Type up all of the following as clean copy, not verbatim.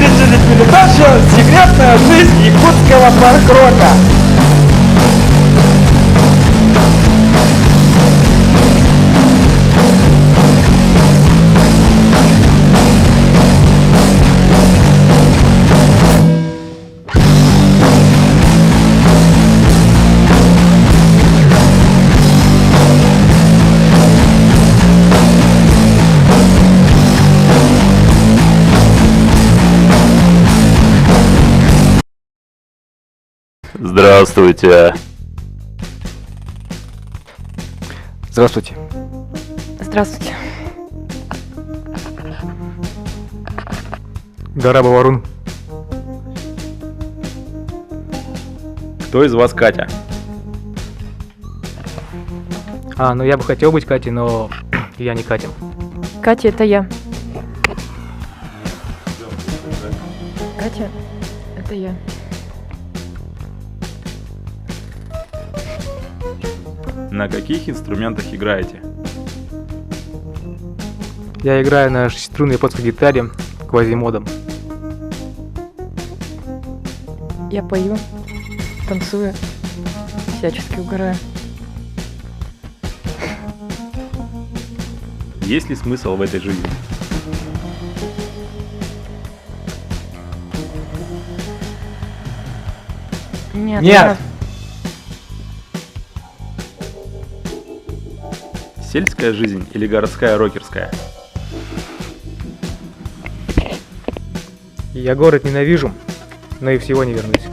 телепередача «Секретная жизнь якутского панк-рока». Здравствуйте. Здравствуйте. Здравствуйте. Гора Баварун. Кто из вас Катя? Ну я бы хотел быть Катей, но я не Катя. Катя, это я. Катя, это я. На каких инструментах играете? Я играю на шестиструнной японской гитаре квазимодом. Я пою, танцую, всячески угораю. Есть ли смысл в этой жизни? Нет. Нет! Сельская жизнь или городская рокерская? Я город ненавижу, но и всего не вернусь.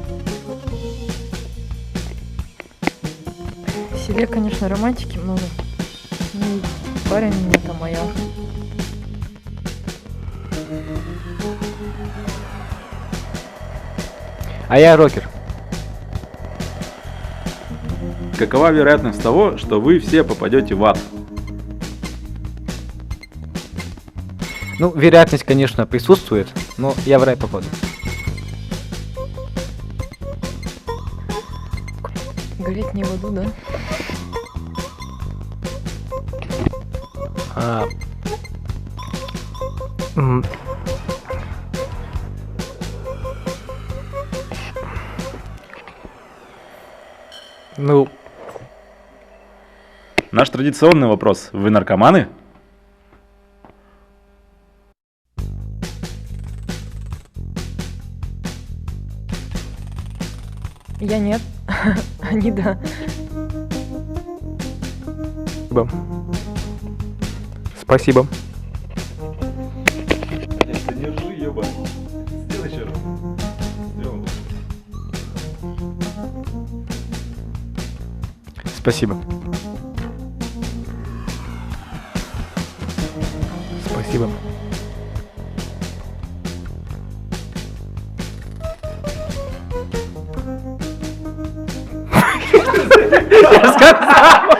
В селе, конечно, романтики много. Ну, и парень это моя. А я рокер. Какова вероятность того, что вы все попадете в ад? Ну, вероятность, конечно, присутствует, но я в рай попаду. Гореть не в аду, да? М, Ну, Наш традиционный вопрос. Вы наркоманы? Я нет. Они да. спасибо. Спасибо. Держи, ёба. Сделай еще раз. Спасибо. Спасибо. Я сказал!